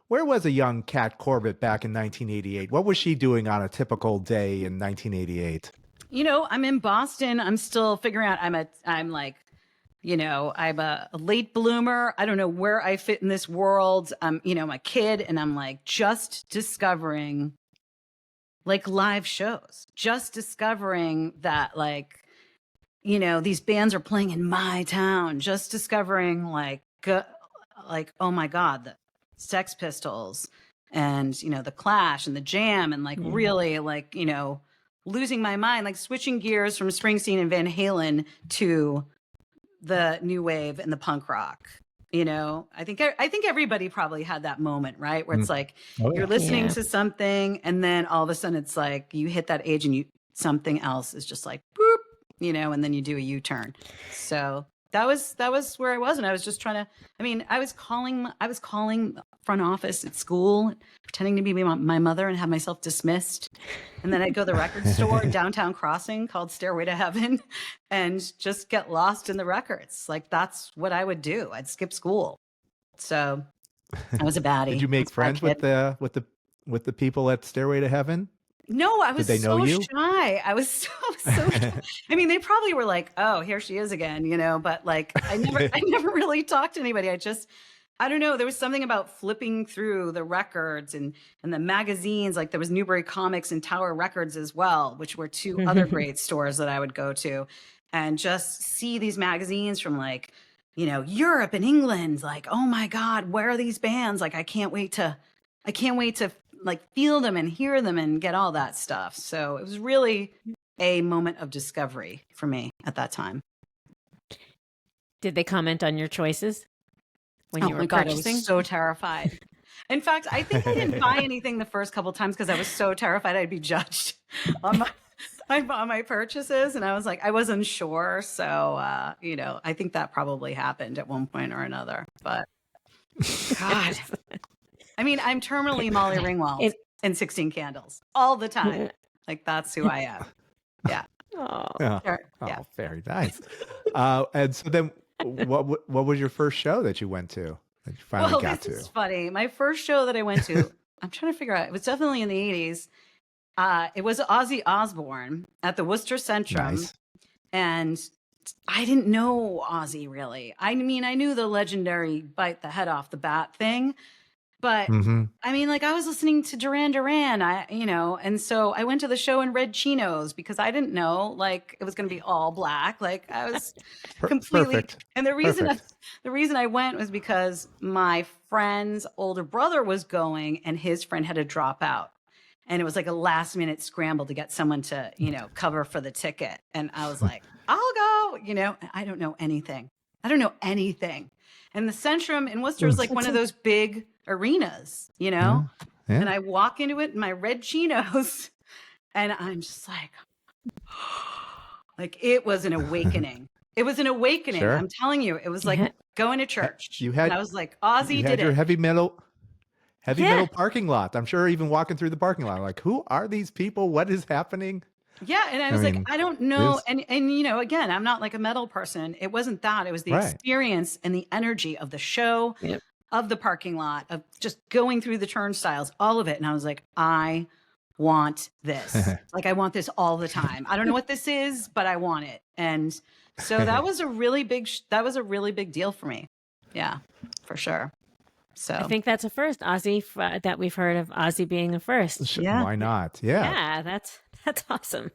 where was a young Kat Corbett back in 1988? What was she doing on a typical day in 1988? I'm in Boston. I'm still figuring out. I'm like, I'm a late bloomer. I don't know where I fit in this world. I'm a kid, and I'm like just discovering like live shows, just discovering that these bands are playing in my town, just discovering like, oh my God, the Sex Pistols and, the Clash and the Jam and really losing my mind, like switching gears from Springsteen and Van Halen to the new wave and the punk rock. I think everybody probably had that moment, right? Where it's like, Oh, you're yeah. listening to something and then all of a sudden it's like you hit that age and something else is just like, boop, and then you do a U-turn. So that was where I was. And I was just trying to, I was calling front office at school, pretending to be my mother and have myself dismissed. And then I'd go to the record store in downtown Crossing called Stairway to Heaven and just get lost in the records. Like that's what I would do. I'd skip school. So I was a baddie. Did you make friends with the people at Stairway to Heaven? No, I was Did they know you? shy. I was so shy. They probably were like, "Oh, here she is again," but like I never really talked to anybody. I don't know. There was something about flipping through the records and the magazines. Like there was Newbury Comics and Tower Records as well, which were two other great stores that I would go to and just see these magazines from Europe and England. Like, oh my God, where are these bands? Like, I can't wait to like feel them and hear them and get all that stuff. So it was really a moment of discovery for me at that time. Did they comment on your choices when you were purchasing? I was so terrified. In fact, I think I didn't buy anything the first couple of times because I was so terrified I'd be judged on my purchases. And I was like, I wasn't sure. So, I think that probably happened at one point or another. But God, I'm terminally Molly Ringwald in 16 Candles all the time. Like that's who I am. Yeah. Oh, Sure. Yeah. Very nice. And so then what was your first show that you went to that you finally got to? This is funny. My first show that I went to, I'm trying to figure out, it was definitely in the 80s. It was Ozzy Osbourne at the Worcester Centrum. Nice. And I didn't know Ozzy really. I knew the legendary bite the head off the bat thing. But I was listening to Duran Duran, and so I went to the show in red chinos because I didn't know like it was going to be all black. Like I was completely. Perfect. And the reason I went was because my friend's older brother was going and his friend had to drop out. And it was like a last minute scramble to get someone to, cover for the ticket. And I was like, I'll go, I don't know anything. And the Centrum in Worcester is like one of those big arenas, Yeah. And I walk into it in my red chinos and I'm just like it was an awakening. It was an awakening. Sure. I'm telling you, it was like going to church. And I was like, Ozzy did your it. heavy metal parking lot. I'm sure even walking through the parking lot, like, who are these people? What is happening? Yeah. And I was like, I don't know. And again, I'm not like a metal person. It wasn't that. It was the experience and the energy of the show, of the parking lot, of just going through the turnstiles, all of it. And I was like, I want this. Like, I want this all the time. I don't know what this is, but I want it. And so that was a really big deal for me. Yeah, for sure. So I think that's a first, Ozzy, that we've heard of Ozzy being a first. Yeah. Why not? Yeah. Yeah, that's awesome.